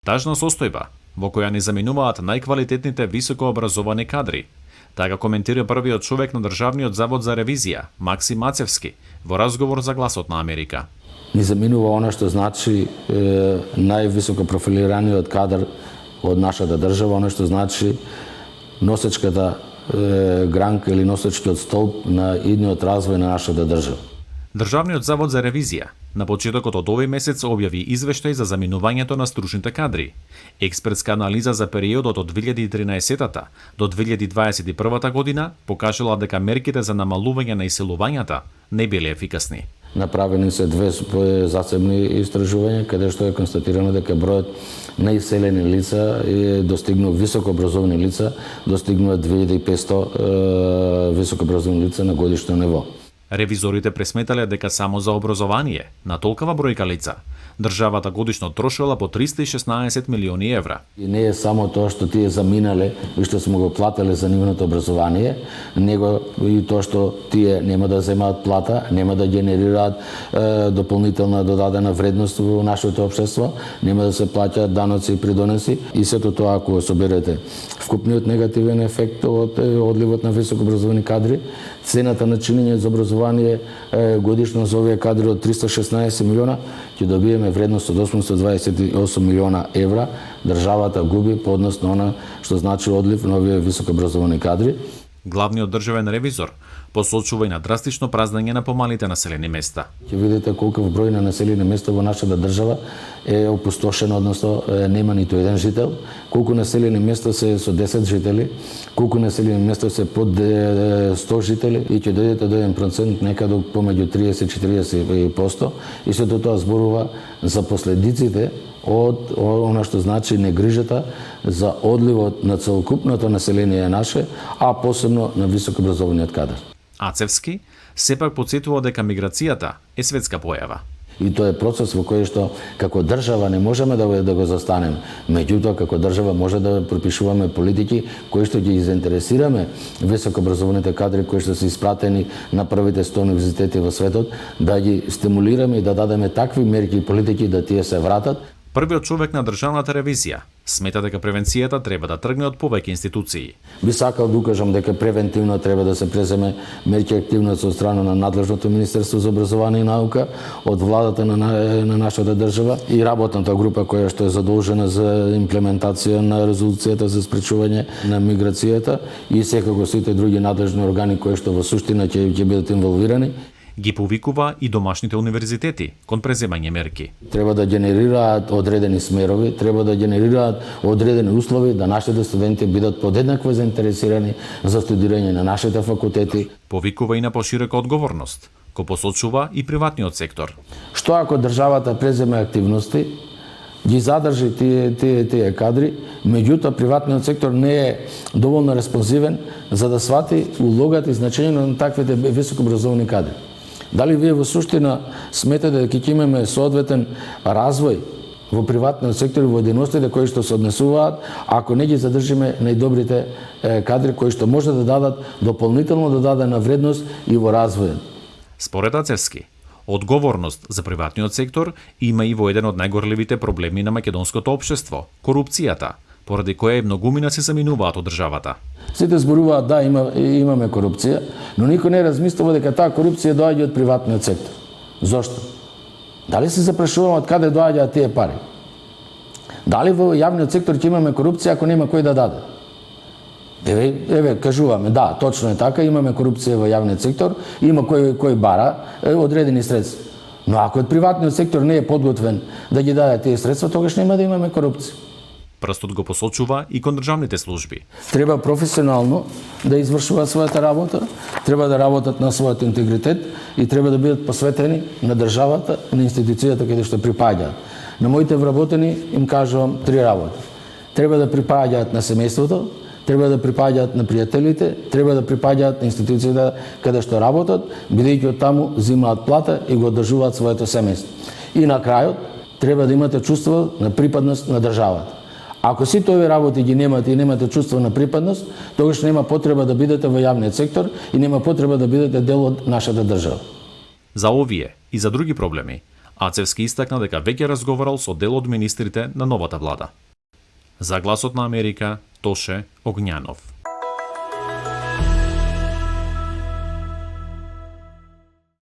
Тажна состојба во која не заминуваат најквалитетните високообразовани кадри. Така коментира првиот човек на Државниот завод за ревизија, Максим Мацевски, во разговор за Гласот на Америка. Не заминува она што значи највисоко профилираниот кадар од нашата држава, она што значи носечката гранка или носечкиот столб на идниот развој на нашата држава. Државниот завод за ревизија на почетокот од овој месец објави извештај за заминувањето на стручните кадри. Експертска анализа за периодот од 2013 до 2021 година покажала дека мерките за намалување на иселувањата не биле ефикасни. Направени се две засебни истражувања каде што е констатирано дека бројот на иселени лица достигнува високообразовани лица, достигнува 2500 високообразовани лица на годишно ниво. Ревизорите пресметале дека само за образование на толкова бројка лица државата годишно трошела по 316 милиони евра. И не е само тоа што тие заминале и што сме го плателе за нивното образование, него и тоа што тие нема да земаат плата, нема да генерираат дополнителна додадена вредност во нашето општество, нема да се плаќаат даноци и придонеси и сето тоа ако соберете вкупниот негативен ефект од одливот на високообразовани кадри, цената на чинење за образование годишно за овие кадри од 316 милиона, ќе добиеме вредност од 828 милиона евра, државата губи по однос на она што значи одлив на овие високообразовани кадри. Главниот државен ревизор посочува и на драстично празнење на помалите населени места. Ќе видите колку број на населени места во нашата држава е опустошено, односно нема ниту еден жител, колку населени места се со 10 жители, колку населени места се под 100 жители и ќе дојдете до 1% некаде помеѓу 30-40% и сето тоа зборува за последиците од она што значи негрижата за одливот на целокупното население наше, а посебно на високообразованиот кадар. Ацевски сепак потсетува дека миграцијата е светска појава. И тоа е процес во кој што како држава не можеме да го застанеме. Меѓутоа, како држава може да пропишуваме политики кои што ги заинтересираме високообразованите кадри кои што се испратени на првите 100 универзитети во светот, да ги стимулираме и да дадеме такви мерки и политики да тие се вратат. Првиот човек на државната ревизија смета дека превенцијата треба да тргне од повеќе институции. Би сакал да укажам дека превентивно треба да се преземе мерки активност од страна на надлежното Министерство за образование и наука, од владата на нашата држава и работната група која што е задолжена за имплементација на резолуцијата за спречување на миграцијата и секако сите други надлежни органи кои што во суштина ќе бидат инволвирани. Ги повикува и домашните универзитети кон преземање мерки. Треба да генерираат одредени смерови, треба да генерираат одредени услови да нашите студенти бидат подеднакво заинтересирани за студирање на нашите факултети. Повикува и на поширока одговорност, кој посочува и приватниот сектор. Што ако државата преземе активности, ги задржи тие кадри, меѓутоа приватниот сектор не е доволно респонзивен за да свати улогата и значењето на таквите високообразовани кадри. Дали вие во суштина сметате дека ќе имаме соодветен развој во приватниот сектор и во дејностите кои што се однесуваат, ако не ги задржиме најдобрите кадри кои што може да дадат дополнително додадена вредност и во развојот? Според Ацевски, одговорност за приватниот сектор има и во еден од најгорливите проблеми на македонското општество – корупцијата, поради која и многумина се заминуваат од државата. Сите зборуваат да имаме корупција, но никој не размислува дека таа корупција доаѓа од приватниот сектор. Зошто? Дали се запрашуваме од каде доаѓаат тие пари? Дали во јавниот сектор ќе имаме корупција ако нема кој да даде? Еве кажуваме, да, точно е така, имаме корупција во јавниот сектор, има кој бара одредени средства. Но ако од приватниот сектор не е подготвен да ги даде тие средства, тогаш нема да имаме корупција. Прстот го посочува и кон државните служби. Треба професионално да извршуваат својата работа, треба да работат на својот интегритет и треба да бидат посветени на државата и на институцијата каде што припаѓаат. На моите вработени им кажувам 3 работи. Треба да припаѓаат на семејството, треба да припаѓаат на пријателите, треба да припаѓаат на институцијата каде што работат, бидејќи од таму земаат плата и го одржуваат своето семејство. И на крајот треба да имате чувство на припадност на државата. Ако сите овие работи ги немате и немате чувство на припадност, тогаш нема потреба да бидете во јавниот сектор и нема потреба да бидете дел од нашата држава. За овие и за други проблеми, Ацевски истакна дека веќе разговарал со дел од министрите на новата влада. За Гласот на Америка, Тоше Огњанов.